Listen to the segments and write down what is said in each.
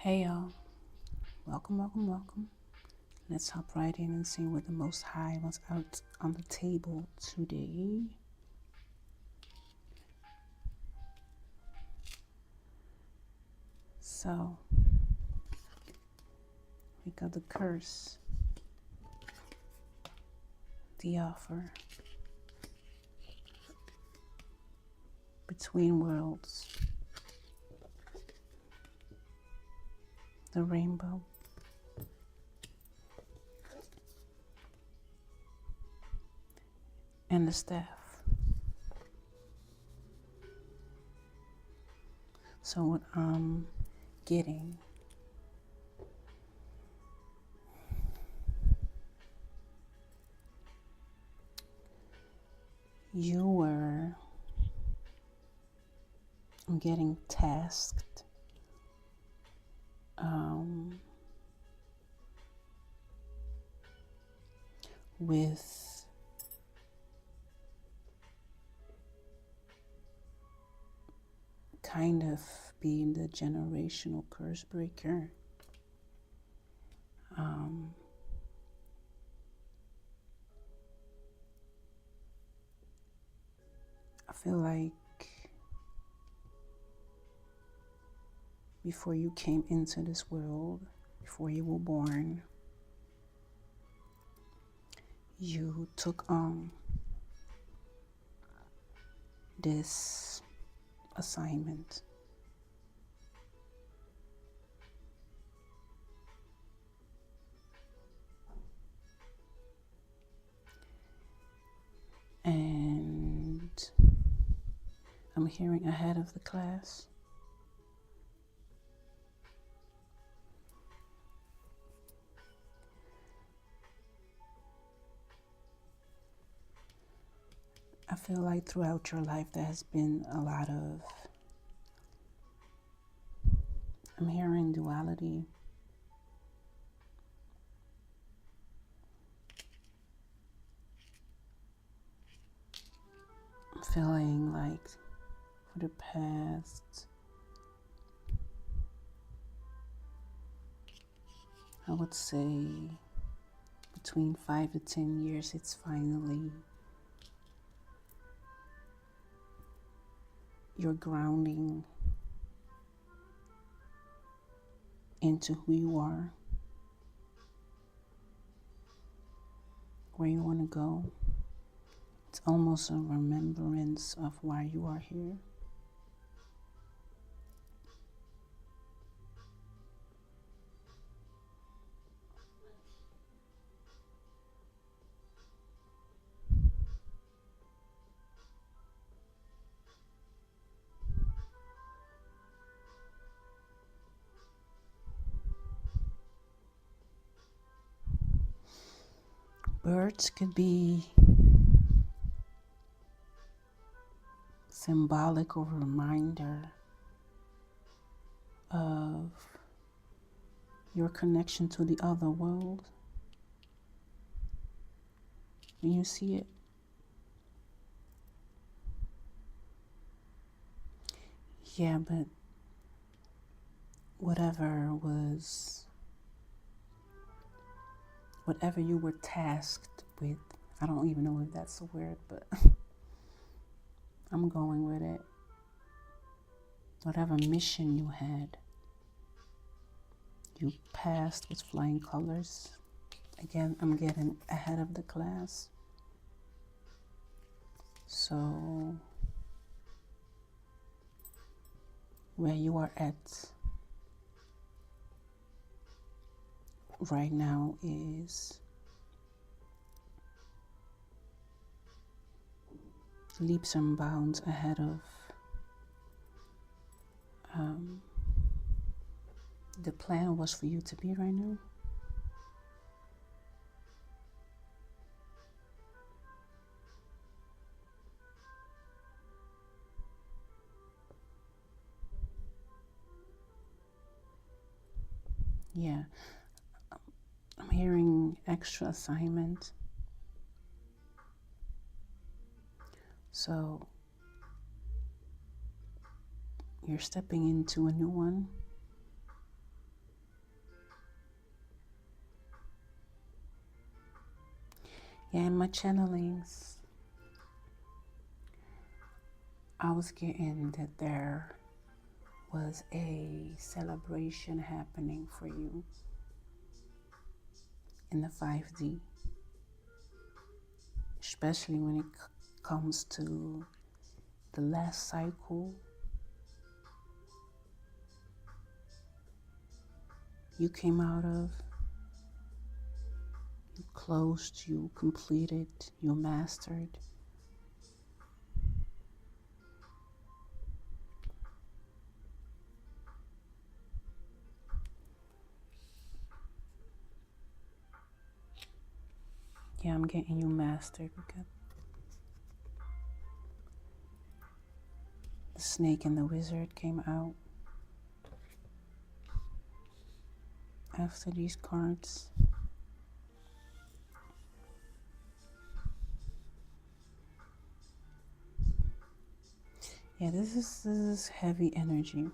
Hey y'all, welcome. Let's hop right in and see what the Most High was out on the table today. So, we got the curse, the offer, between worlds, the rainbow, and the staff. So, what I'm getting, I'm getting tasked with kind of being the generational curse breaker. I feel like before you came into this world, before you were born, you took on this assignment. And I'm hearing ahead of the class. I feel like throughout your life there has been a lot of, I'm hearing duality. I'm feeling like for the past, I would say between 5 to 10 years, it's finally you're grounding into who you are, where you want to go. It's almost a remembrance of why you are here. Birds could be symbolic or reminder of your connection to the other world. When you see it, yeah, but whatever you were tasked with, I don't even know if that's a word, but I'm going with it. Whatever mission you had, you passed with flying colors. Again, I'm getting ahead of the class. So, where you are at right now is leaps and bounds ahead of the plan was for you to be right now. Yeah, I'm hearing extra assignment. So you're stepping into a new one. Yeah, in my channelings, I was getting that there was a celebration happening for you in the 5D, especially when it comes to the last cycle. You came out of, you closed, you completed, you mastered. Yeah, I'm getting you mastered. Okay. The snake and the wizard came out after these cards. Yeah, this is heavy energy.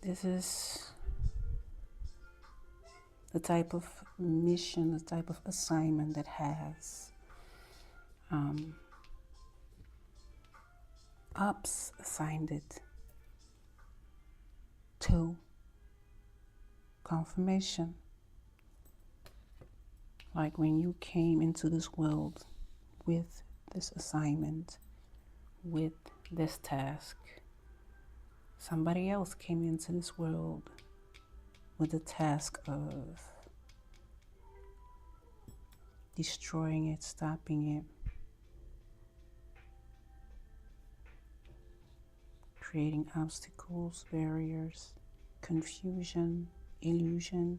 This is the type of mission, the type of assignment that has ups assigned it to confirmation. Like when you came into this world with this assignment, with this task, somebody else came into this world with the task of destroying it, stopping it, creating obstacles, barriers, confusion, illusion.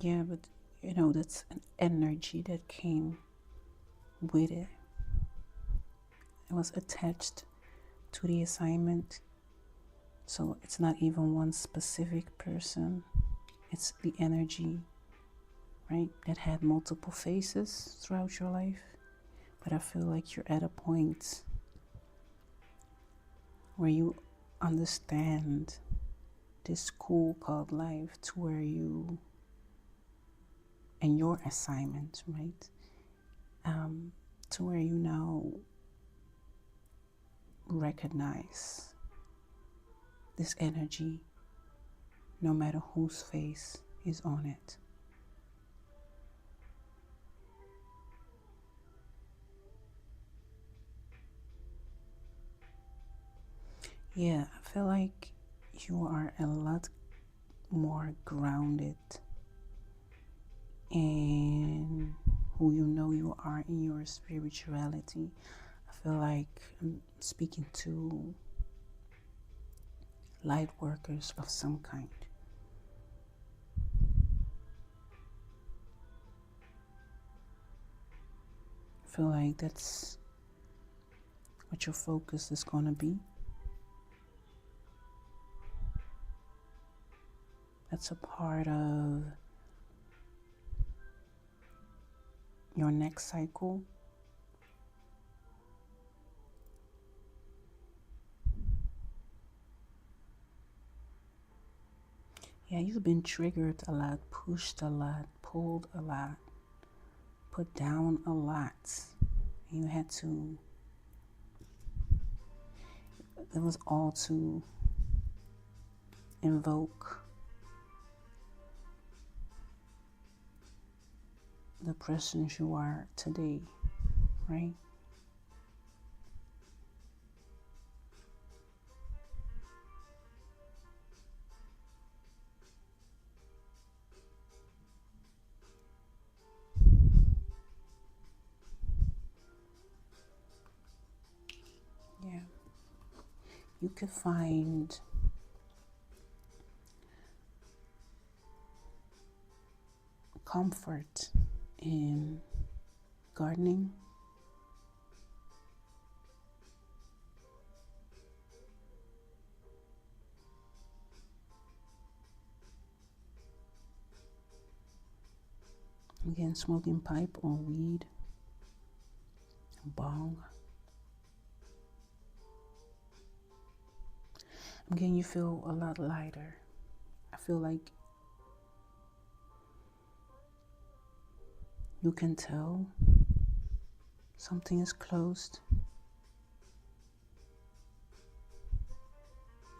Yeah, but you know, that's an energy that came with it. It was attached to the assignment. So it's not even one specific person. It's the energy, right, that had multiple faces throughout your life. But I feel like you're at a point where you understand this school called life, to where you, and your assignment, right, to where you now recognize this energy no matter whose face is on it. Yeah, I feel like you are a lot more grounded in who you know you are in your spirituality. I feel like I'm speaking to light workers of some kind. I feel like that's what your focus is going to be. That's a part of your next cycle. Yeah, you've been triggered a lot, pushed a lot, pulled a lot, put down a lot. You had to, it was all to invoke the person you are today, right? Yeah. You could find comfort in gardening. Again, smoking pipe or weed, bong. I'm getting you feel a lot lighter. I feel like you can tell something is closed.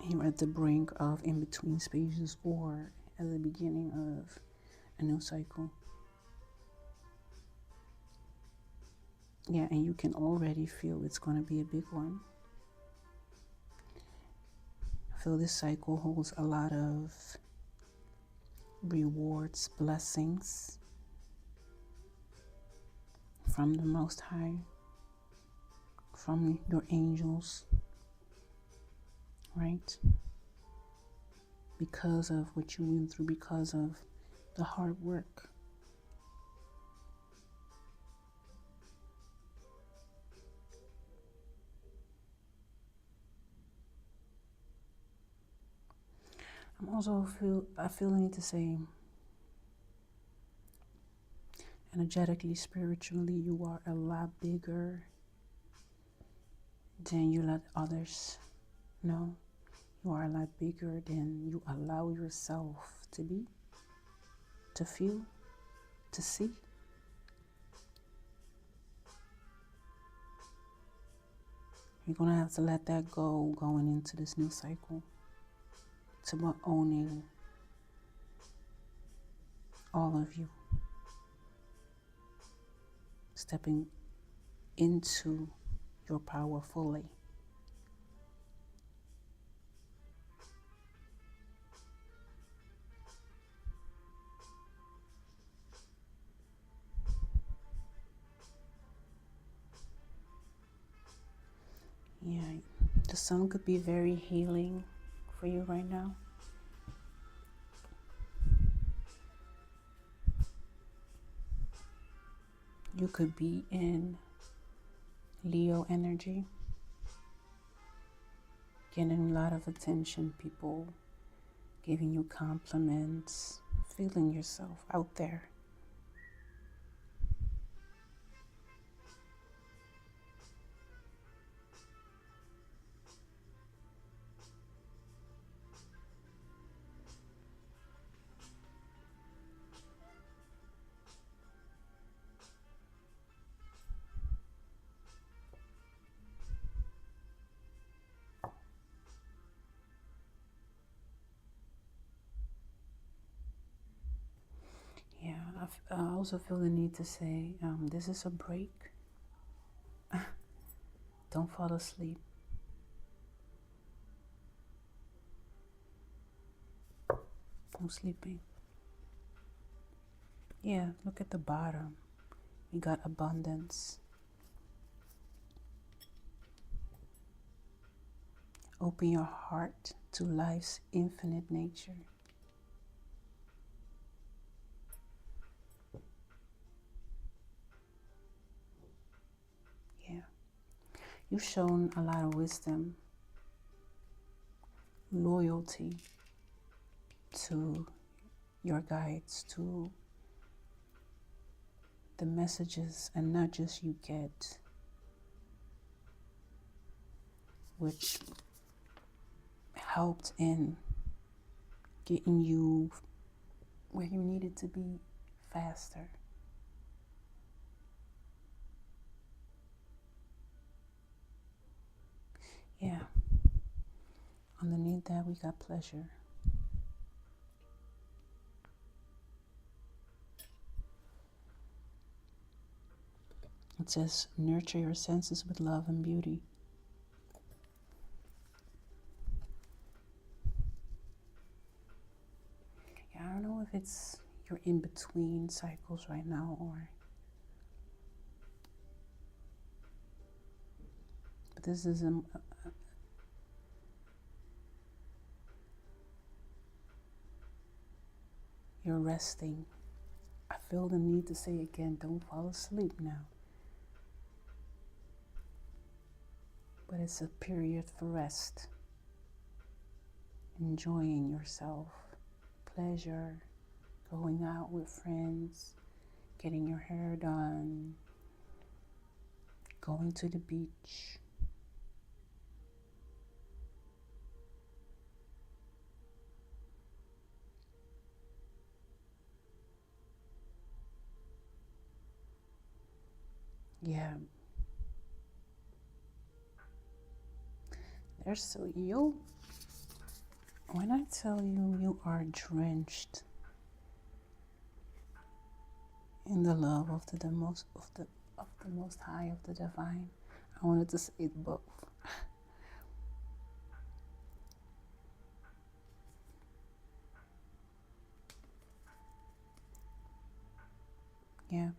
You're at the brink of in-between spaces or at the beginning of a new cycle. Yeah, and you can already feel it's going to be a big one. I feel this cycle holds a lot of rewards, blessings from the Most High, from your angels, right? Because of what you went through, because of the hard work. I feel the need to say, energetically, spiritually, you are a lot bigger than you let others know. You are a lot bigger than you allow yourself to be, to feel, to see. You're going to have to let that go going into this new cycle. It's about owning all of you. Stepping into your power fully. Yeah, the sun could be very healing for you right now. You could be in Leo energy, getting a lot of attention, people giving you compliments, feeling yourself out there. Yeah, I also feel the need to say, this is a break. Don't fall asleep. No sleeping. Yeah, look at the bottom. We got abundance. Open your heart to life's infinite nature. Yeah. You've shown a lot of wisdom, loyalty to your guides, to the messages and nudges you get, which helped in getting you where you needed to be faster. Yeah. Underneath that, we got pleasure. It says, nurture your senses with love and beauty. Yeah, I don't know if you're in between cycles right now but this is you're resting. I feel the need to say again, don't fall asleep now. But it's a period for rest. Enjoying yourself. Pleasure. Going out with friends. Getting your hair done. going to the beach. Yeah, there's so you. When I tell you, you are drenched in the love of the most of the Most High, of the Divine. I wanted to say it both. Yeah,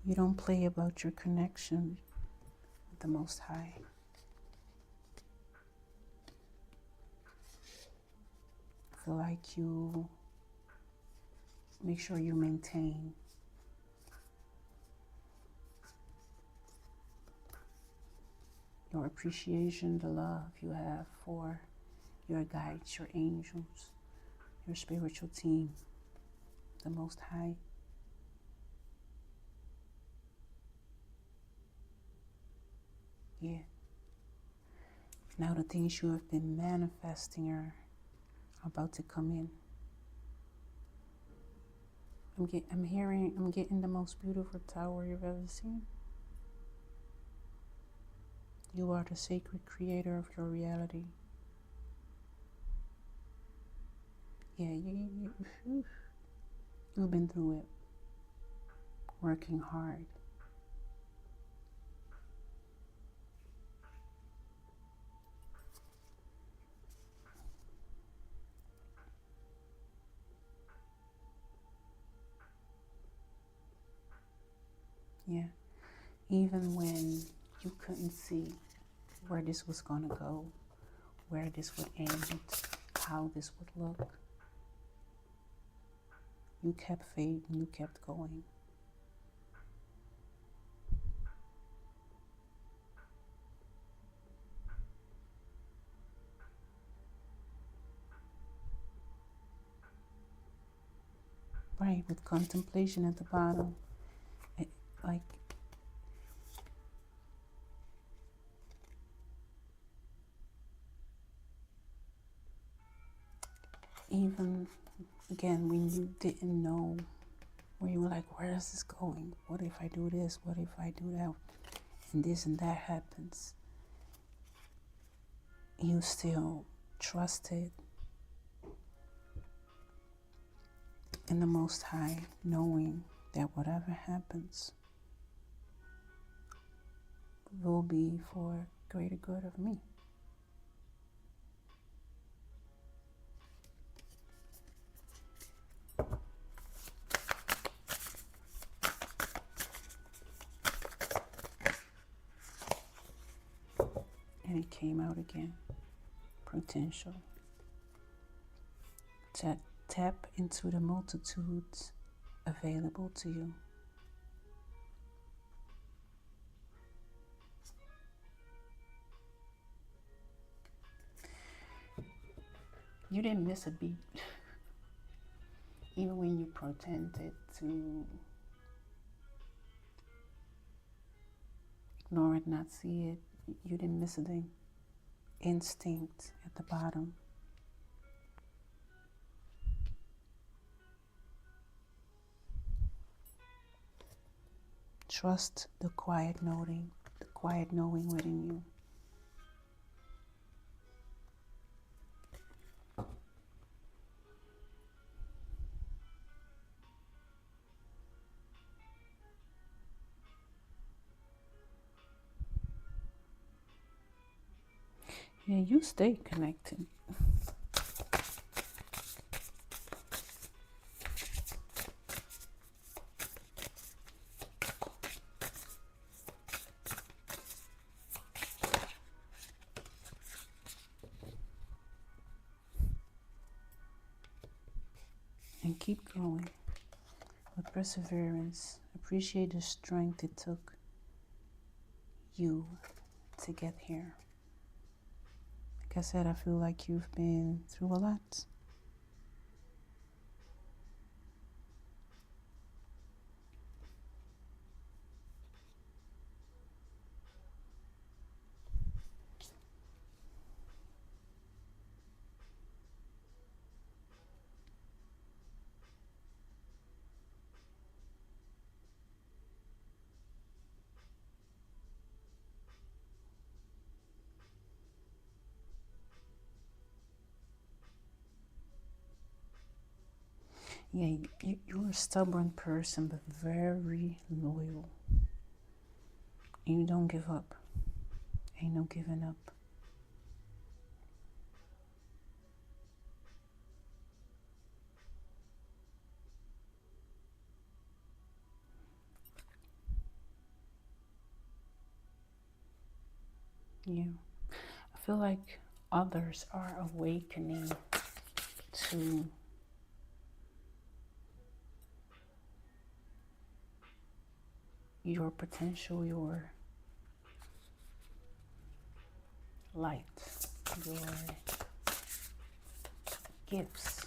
you don't play about your connection with the Most High. I feel like you make sure you maintain your appreciation, the love you have for your guides, your angels, your spiritual team, the Most High. Yeah. Now the things you have been manifesting are about to come in. I'm getting the most beautiful tower you've ever seen. You are the sacred creator of your reality. Yeah, you've been through it, working hard. Yeah, even when you couldn't see where this was gonna go, where this would end, how this would look, you kept faith and you kept going. Right, with contemplation at the bottom. Like, even again, when you didn't know, where you were like, where is this going? What if I do this? What if I do that? And this and that happens. You still trusted in the Most High, knowing that whatever happens will be for greater good of me. And it came out again. Potential. Tap into the multitudes available to you. You didn't miss a beat. Even when you pretended to ignore it, not see it, you didn't miss a thing. Instinct at the bottom. Trust the quiet knowing within you. Yeah, you stay connected. And keep going with perseverance. Appreciate the strength it took you to get here. Like I said, I feel like you've been through a lot. Yeah, you're a stubborn person, but very loyal. And you don't give up. Ain't no giving up. Yeah. I feel like others are awakening to your potential, your light, your gifts.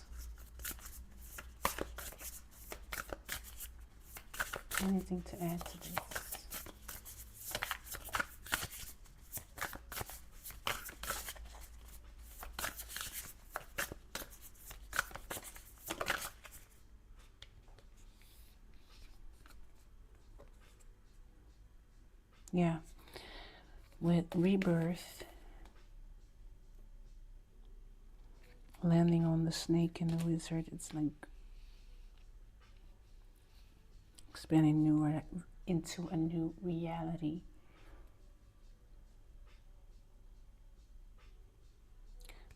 Anything to add to this? Yeah, with rebirth, landing on the snake and the wizard, it's like expanding into a new reality.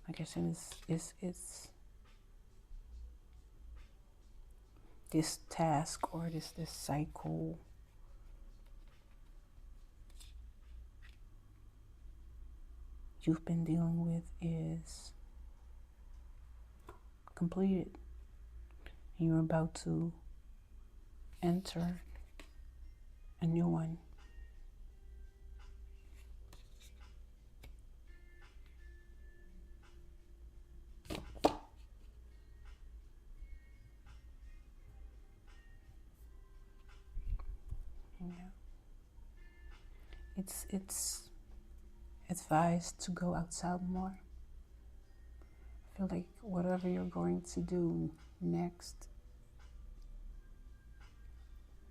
Like I said, it's this task or this cycle you've been dealing with is completed. And you're about to enter a new one. Yeah. It's advised to go outside more. I feel like whatever you're going to do next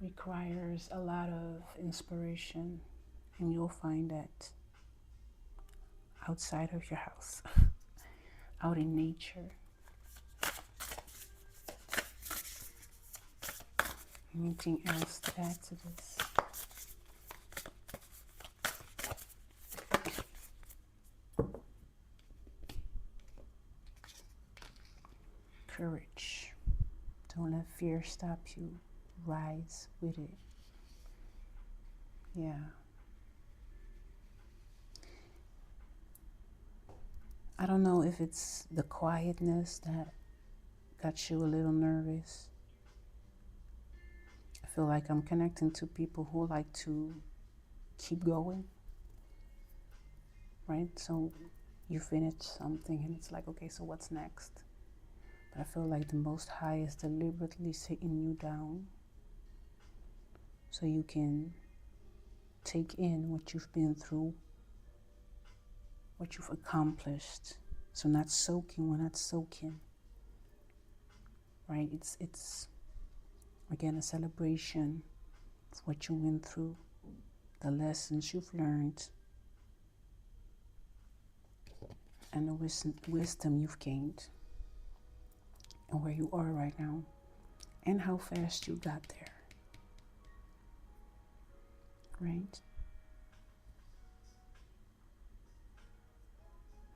requires a lot of inspiration, and you'll find that outside of your house, out in nature. Anything else to add to this? Courage. Don't let fear stop you. Rise with it. Yeah. I don't know if it's the quietness that got you a little nervous. I feel like I'm connecting to people who like to keep going, right? So you finish something and it's like, okay, so what's next? But I feel like the Most High is deliberately sitting you down so you can take in what you've been through, what you've accomplished. So not soaking, we're not soaking, right? It's again a celebration of what you went through, the lessons you've learned, and the wisdom you've gained, and where you are right now, and how fast you got there, right?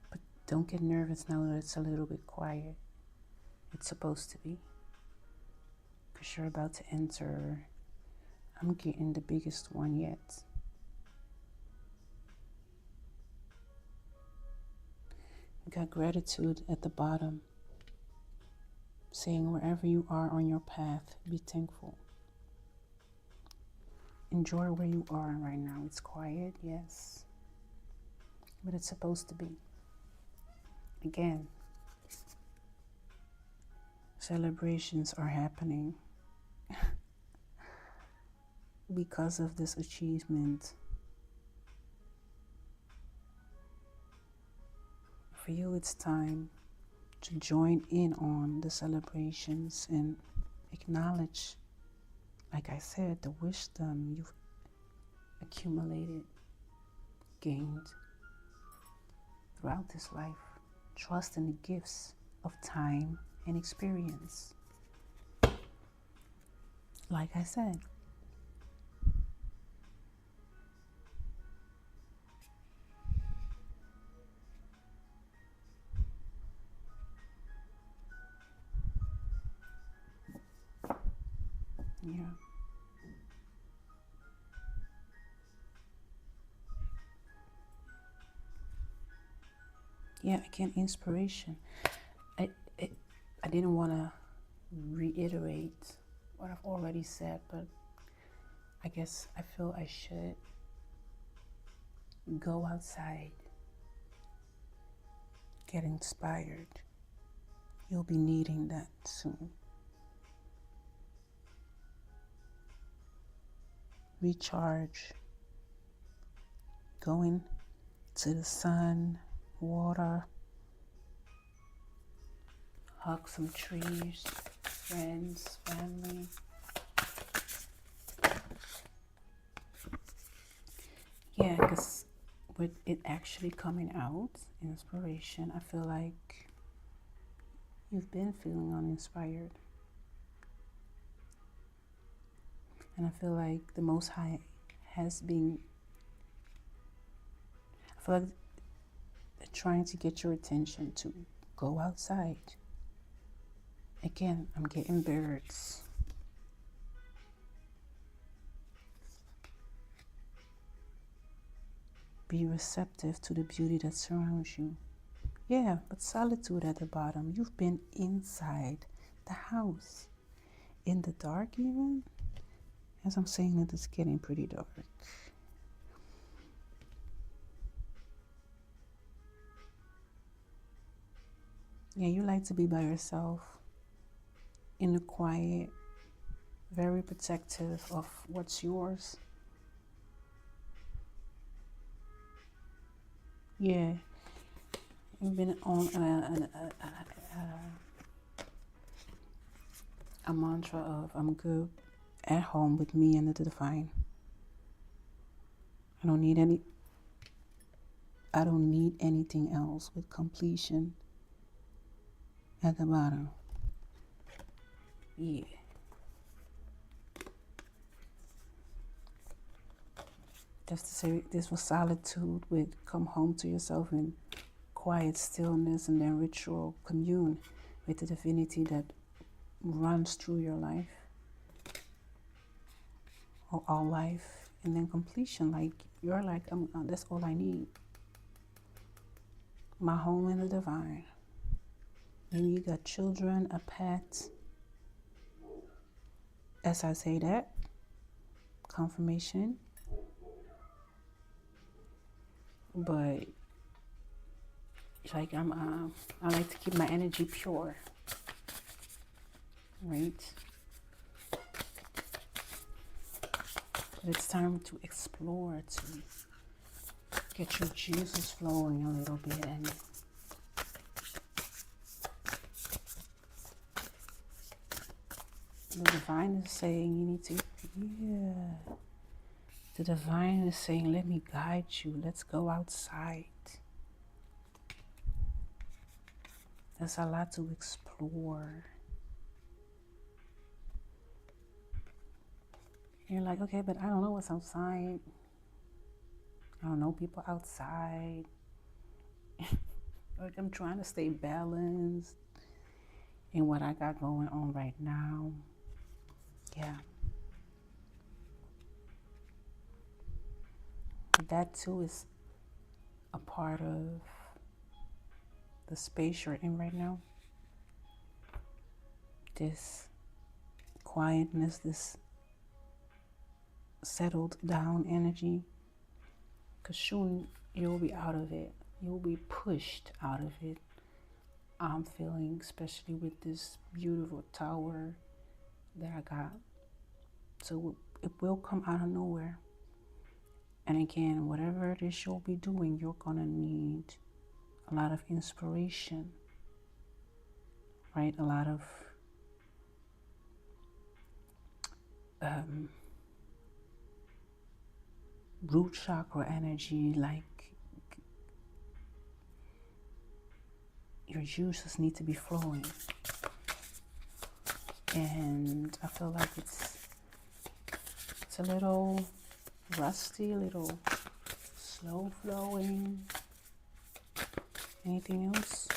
But don't get nervous now that it's a little bit quiet. It's supposed to be, because you're about to enter, I'm getting the biggest one yet. You got gratitude at the bottom, saying wherever you are on your path, be thankful. Enjoy where you are right now. It's quiet, yes, but it's supposed to be. Again, celebrations are happening because of this achievement. For you, it's time to join in on the celebrations and acknowledge, like I said, the wisdom you've accumulated, gained throughout this life. Trust in the gifts of time and experience. like I said, yeah, yeah, again, inspiration. I, I, I didn't want to reiterate what I've already said, but I guess I feel I should go outside, get inspired. You'll be needing that soon. Recharge, going to the sun, water, hug some trees, friends, family. Yeah, because with it actually coming out, inspiration, I feel like you've been feeling uninspired. And I feel like the Most High has been, I feel like they're trying to get your attention to go outside. Again, I'm getting birds. Be receptive to the beauty that surrounds you. Yeah, but solitude at the bottom. You've been inside the house. In the dark even? As I'm saying it, it's getting pretty dark. Yeah, you like to be by yourself, in the quiet, very protective of what's yours. Yeah, you've been on a mantra of I'm good at home with me and the divine. I don't need any. I don't need anything else with completion at the bottom. Yeah. Just to say this was solitude with come home to yourself in quiet stillness and then ritual commune with the divinity that runs through your life or all life, and then completion, like you're like that's all I need, my home in the divine. Maybe you got children, a pet. As I say that, confirmation, but it's like I like to keep my energy pure, right? But it's time to explore, to get your juices flowing a little bit, and the divine is saying you need to, yeah. The divine is saying, let me guide you. Let's go outside. There's a lot to explore. You're like, okay, but I don't know what's outside. I don't know people outside. Like, I'm trying to stay balanced in what I got going on right now. Yeah. But that too is a part of the space you're in right now. This quietness, this settled down energy. Because soon you'll be out of it. You'll be pushed out of it. I'm feeling, especially with this beautiful tower that I got. So it will come out of nowhere. And again, whatever it is you'll be doing, you're going to need a lot of inspiration, right? A lot of root chakra energy, like your juices need to be flowing. And I feel like it's It's a little rusty, a little slow flowing. Anything else?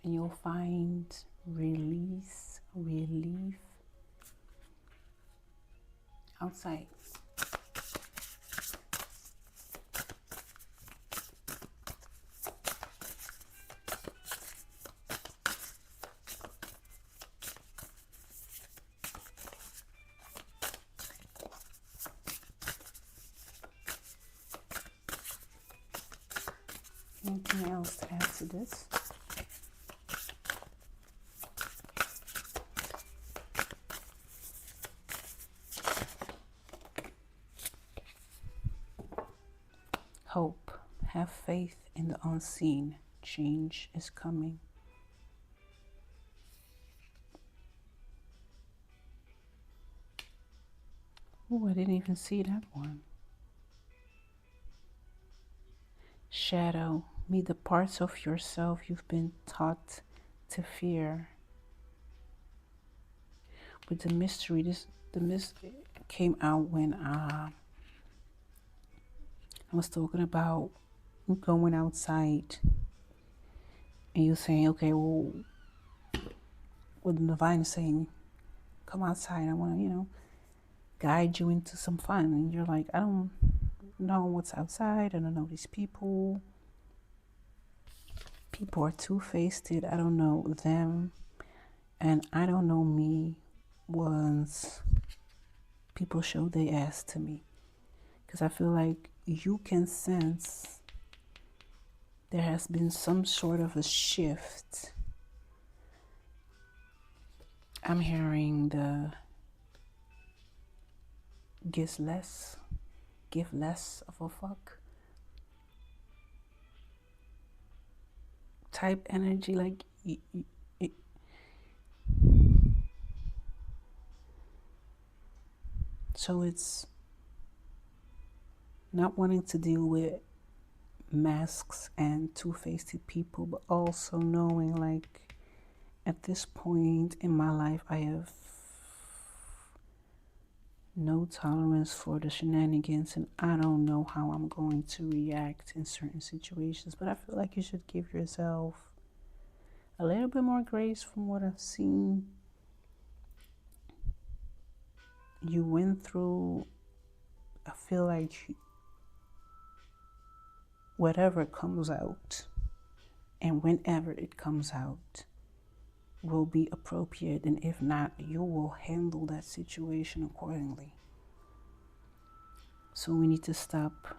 And you'll find release, relief outside. Anything else to add to this? Hope. Have faith in the unseen. Change is coming. Oh, I didn't even see that one. Shadow. Meet the parts of yourself you've been taught to fear. With the mystery, the mystery came out when I was talking about going outside, and you saying, okay, well, with the divine saying, come outside, I want to, guide you into some fun. And you're like, I don't know what's outside. I don't know these people. People are two-faced. I don't know them. And I don't know me once people show their ass to me. Because I feel like you can sense there has been some sort of a shift. I'm hearing the give less of a fuck type energy. Like, so it's not wanting to deal with masks and two-faced people, but also knowing, like, at this point in my life, I have no tolerance for the shenanigans, and I don't know how I'm going to react in certain situations. But I feel like you should give yourself a little bit more grace. From what I've seen, you went through, I feel like whatever comes out and whenever it comes out will be appropriate, and if not, you will handle that situation accordingly. So we need to stop,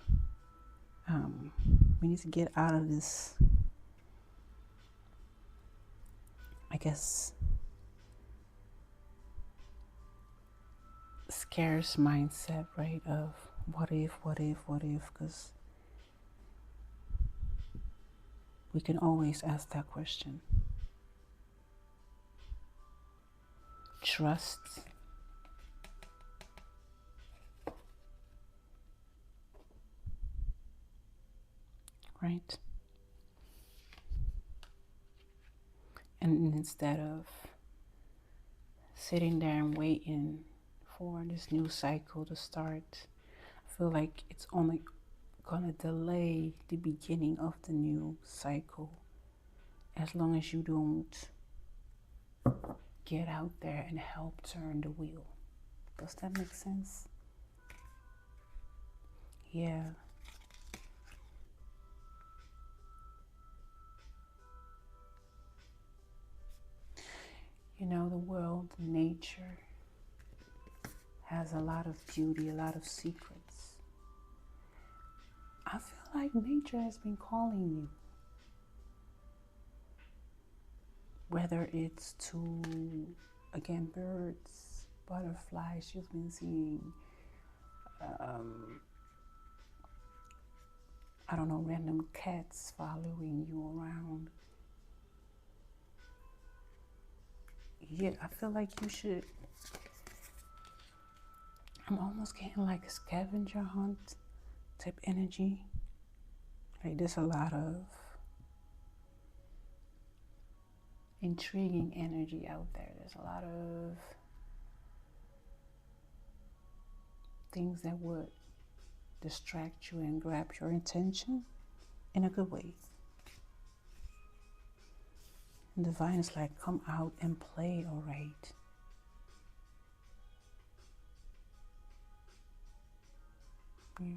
we need to get out of this, I guess, scarce mindset, right, of what if, because we can always ask that question. Trust. Right? And instead of sitting there and waiting for this new cycle to start, I feel like it's only gonna delay the beginning of the new cycle as long as you don't get out there and help turn the wheel. Does that make sense? Yeah. The world, nature, has a lot of beauty, a lot of secrets. I feel like nature has been calling you. Whether it's to, again, birds, butterflies you've been seeing, I don't know, random cats following you around. Yeah, I feel like you should. I'm almost getting like a scavenger hunt type energy. Like, there's a lot of intriguing energy out there. There's a lot of things that would distract you and grab your attention in a good way. And divine is like, come out and play, all right? Yeah.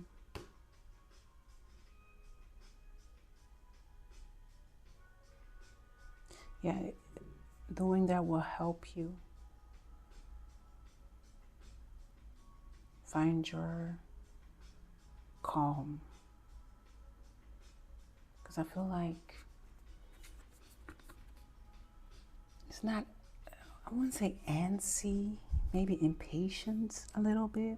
Yeah, doing that will help you find your calm. Because I feel like it's not, I wouldn't say antsy, maybe impatience a little bit.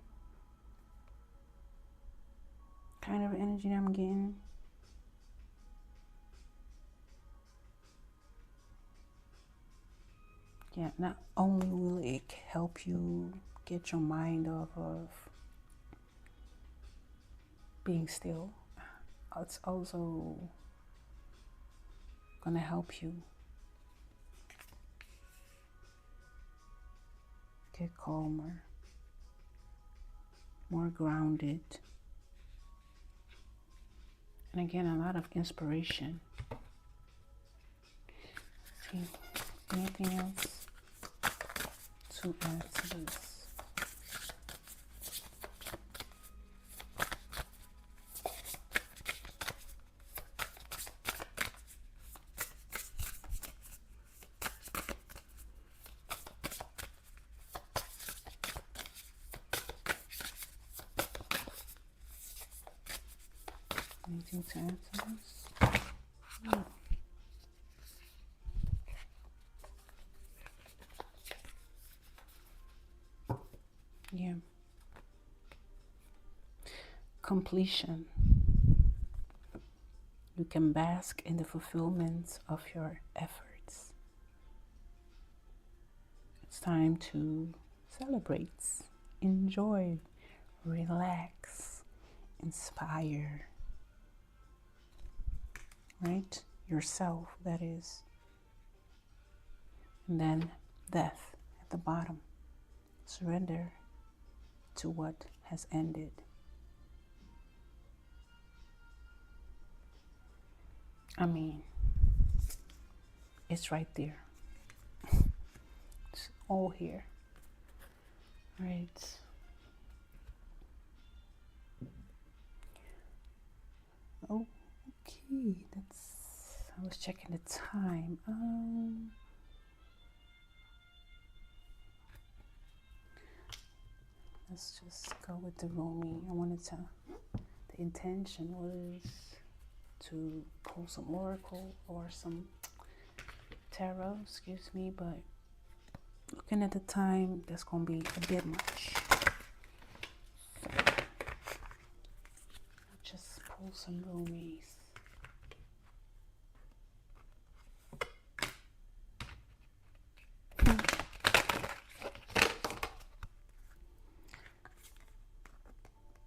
Kind of energy that I'm getting. Yeah, not only will it help you get your mind off of being still, it's also gonna help you get calmer, more grounded, and again, a lot of inspiration. See, anything else to add to this? Anything to add to this? No. Yeah. Completion. You can bask in the fulfillment of your efforts. It's time to celebrate, enjoy, relax, inspire. Right? Yourself, that is. And then death at the bottom. Surrender to what has ended. I mean, it's right there. It's all here. Right? Oh, okay. I was checking the time. Let's just go with the Rumi. The intention was to pull some oracle or some tarot, but looking at the time, that's going to be a bit much. So, I'll just pull some Rumis.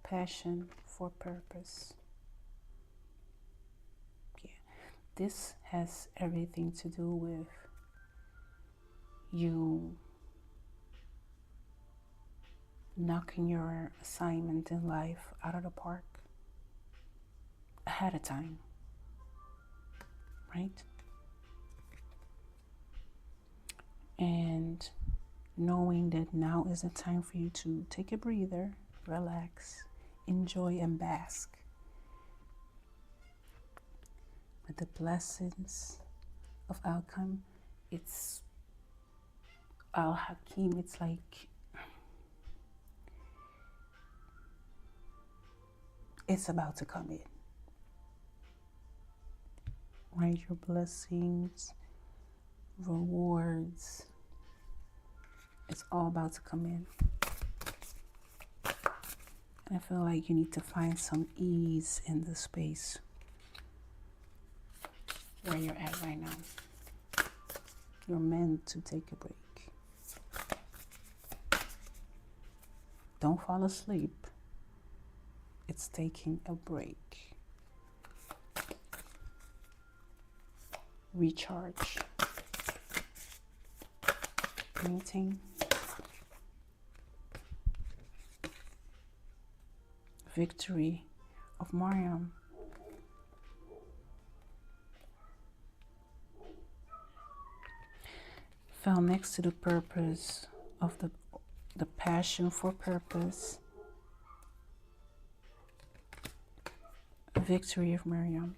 Passion for purpose. Yeah, this has everything to do with you knocking your assignment in life out of the park ahead of time, right? And knowing that now is the time for you to take a breather, relax, enjoy, and bask with the blessings of outcome. It's Al-Hakim. It's like it's about to come in, right? Your blessings, rewards, it's all about to come in. And I feel like you need to find some ease in the space where you're at right now. You're meant to take a break. Don't fall asleep. It's taking a break. Recharge. Meeting. victory of Mariam. Fell next to the purpose of the passion for purpose, victory of Mariam.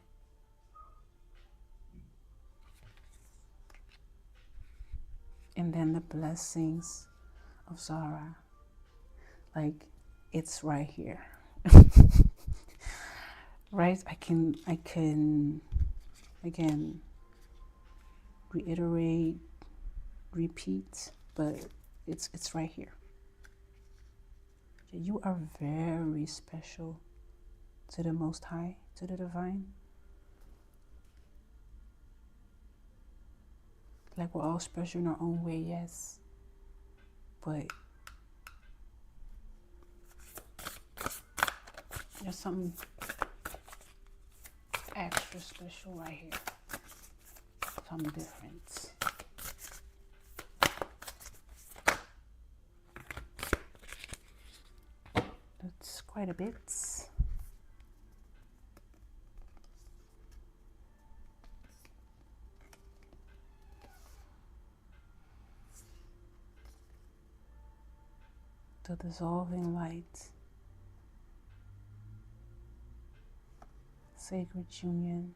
And then the blessings of Zara. Like, it's right here. Right? I can again reiterate, repeat, but it's right here. You are very special to the Most High, to the Divine. Like, we're all special in our own way, yes. But there's something extra special right here. Something different. That's quite a bit. The dissolving light, sacred union,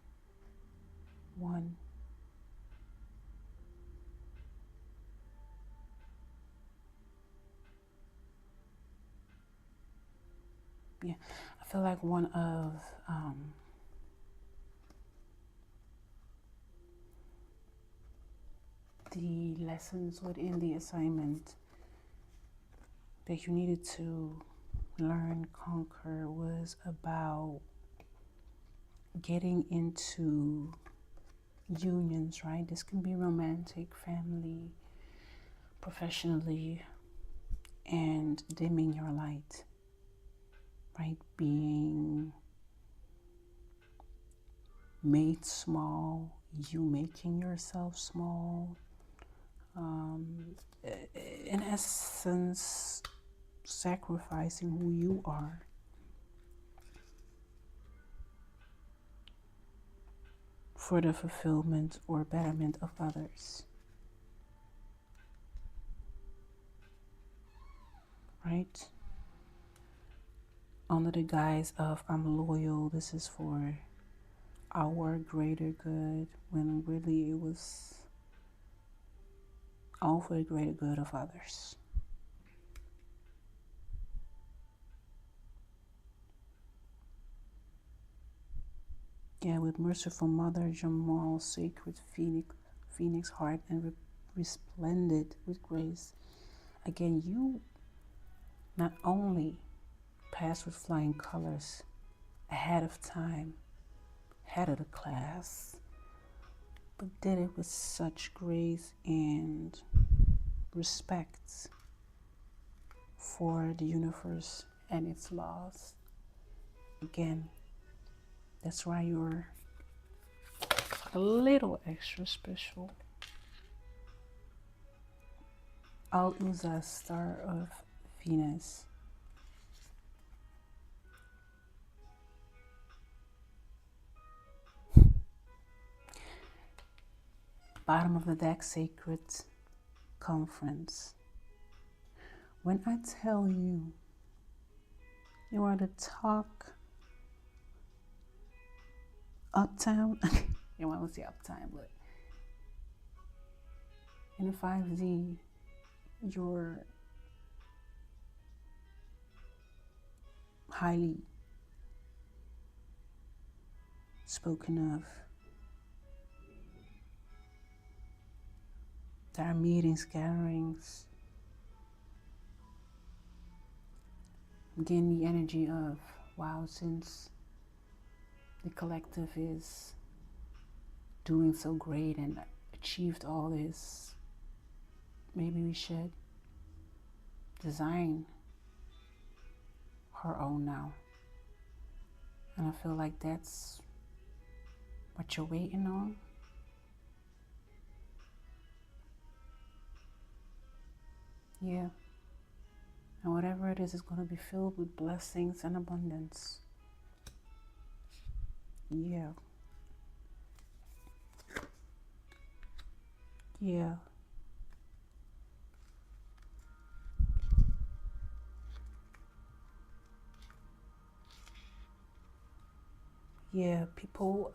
one. Yeah, I feel like one of the lessons within the assignment that you needed to learn, conquer, was about getting into unions, right? This can be romantic, family, professionally, and dimming your light, right? Being made small, you making yourself small. In essence, sacrificing who you are for the fulfillment or betterment of others, right? Under the guise of I'm loyal, this is for our greater good, when really it was all for the greater good of others. Yeah, with merciful mother, Jamal, sacred phoenix heart, and resplendent with grace. Again, you not only passed with flying colors ahead of time, head of the class, but did it with such grace and respect for the universe and its laws. Again, that's why you're a little extra special. Al-Uzza, star of Venus. Bottom of the deck, sacred conference. When I tell you, you are the talk uptown. You want to say uptown, but in the 5D, you're highly spoken of. There are meetings, gatherings. I'm getting the energy of, wow, since the collective is doing so great and achieved all this, maybe we should design our own now. And I feel like that's what you're waiting on. Yeah. And whatever it is going to be filled with blessings and abundance. Yeah. Yeah. Yeah. People,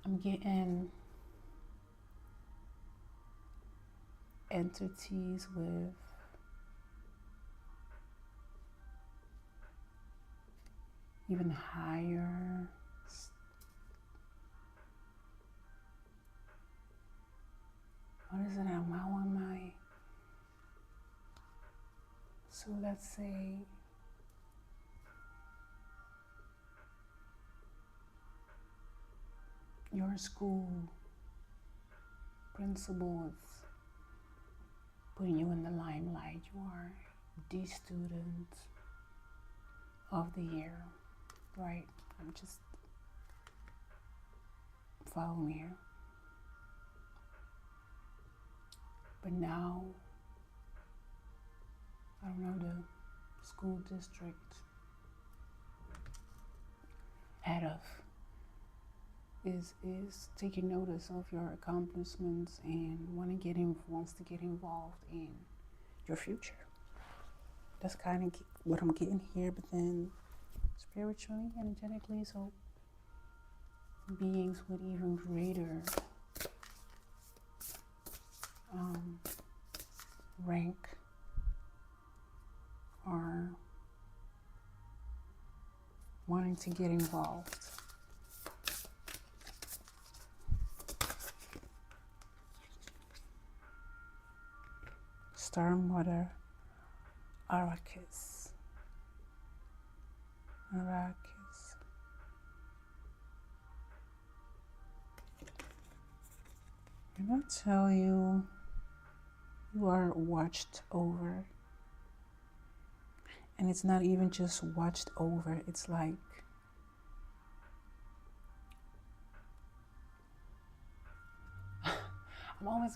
I'm getting entities with even higher. What is it? How am I? So let's say your school principal is putting you in the limelight. You are the student of the year, right? I'm just following here. But now, I don't know, the school district head of is taking notice of your accomplishments and wants to get involved in your future. That's kind of what I'm getting here. But then spiritually, energetically, so beings with even greater rank are wanting to get involved. Star Mother Arrakis. And I tell you, you are watched over. And it's not even just watched over, it's like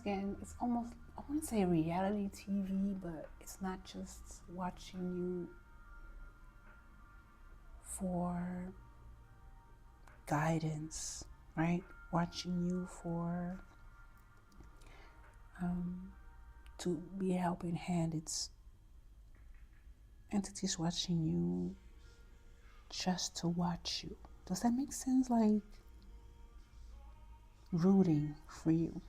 it's almost, I wouldn't say reality TV, but it's not just watching you for guidance, right? Watching you for to be a helping hand. It's entities watching you just to watch you. Does that make sense? Like rooting for you.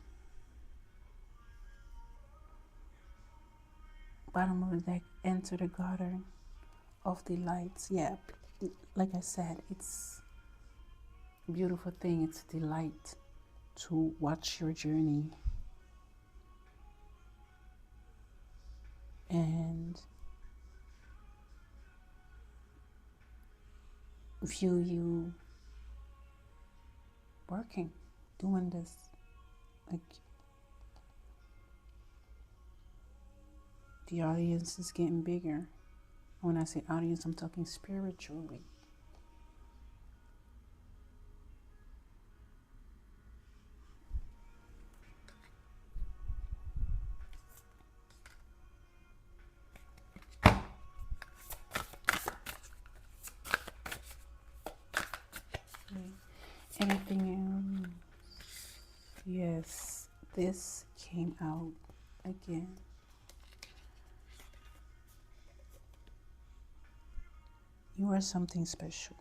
Bottom of the deck, enter the garden of delights. Yeah, like I said, it's a beautiful thing. It's a delight to watch your journey and view you working, doing this. Like the audience is getting bigger. When I say audience, I'm talking spiritually. Anything else? Yes, this came out again. You are something special.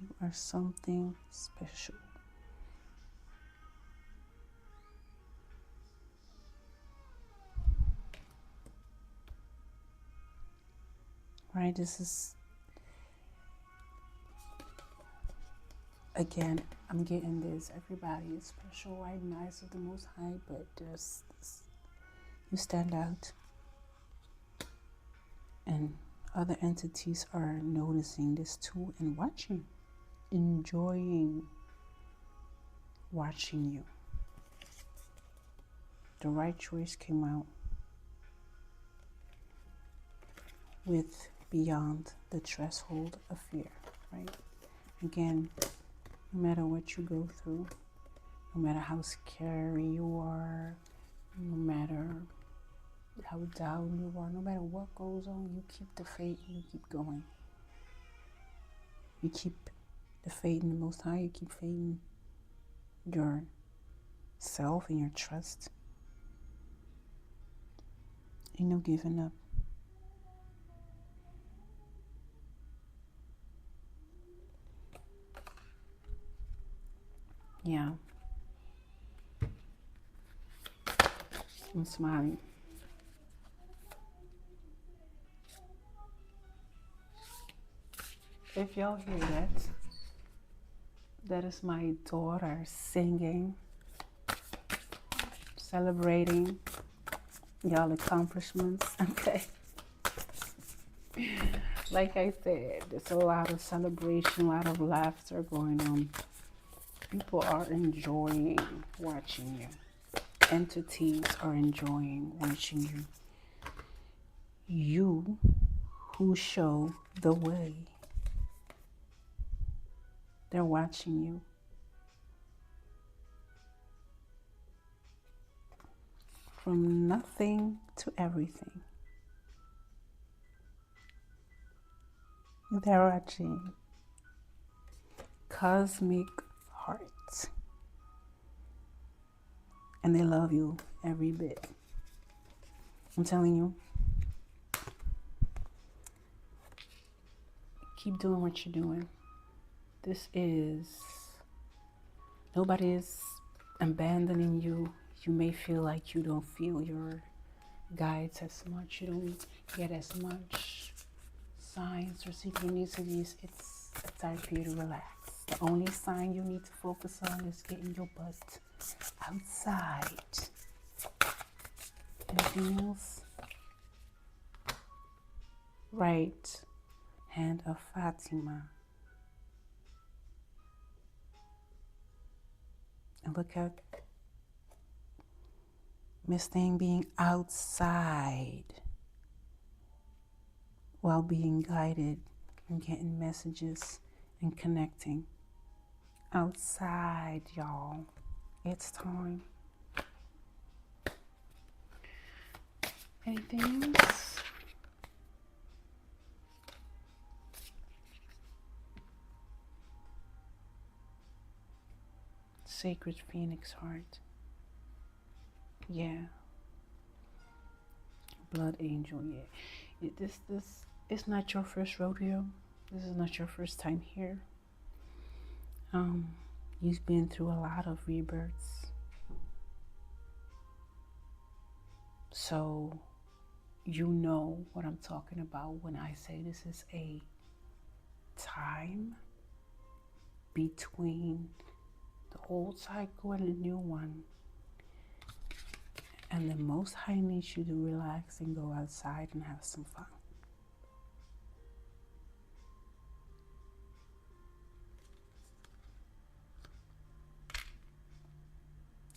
You are something special. Right? This is, again, I'm getting this. Everybody is special, right? Nice of the Most High, but there's this, you stand out. And other entities are noticing this too and watching, enjoying watching you. The right choice came out with beyond the threshold of fear, right? Again, no matter what you go through, no matter how scary you are, no matter how down you are, no matter what goes on, you keep the faith and you keep going. You keep the faith in the Most High, you keep faith in yourself and your trust. Ain't no giving up. Yeah. I'm smiling. If y'all hear that, that is my daughter singing, celebrating y'all accomplishments. Okay. Like I said, there's a lot of celebration, a lot of laughter going on. People are enjoying watching you. Entities are enjoying watching you. You who show the way. They're watching you. From nothing to everything. They're watching. Cosmic hearts. And they love you every bit. I'm telling you. Keep doing what you're doing. Nobody is abandoning you. You may feel like you don't feel your guides as much. You don't get as much signs or synchronicities. It's time for you to relax. The only sign you need to focus on is getting your butt outside. Anything else? Right hand of Fatima. And look at Miss Thing being outside while being guided and getting messages and connecting. Outside, y'all. It's time. Anything else? Sacred Phoenix Heart. Yeah. Blood Angel, yeah. This is not your first rodeo. This is not your first time here. You've been through a lot of rebirths. So you know what I'm talking about when I say this is a time between the old cycle and the new one. And the Most High needs you to relax and go outside and have some fun.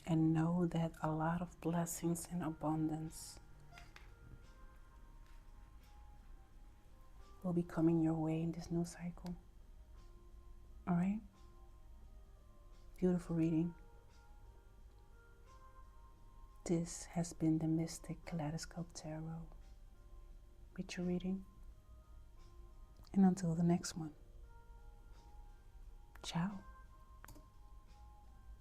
And know that a lot of blessings and abundance will be coming your way in this new cycle. All right? Beautiful reading. This has been the Mystic Kaleidoscope Tarot with your reading. And until the next one, ciao.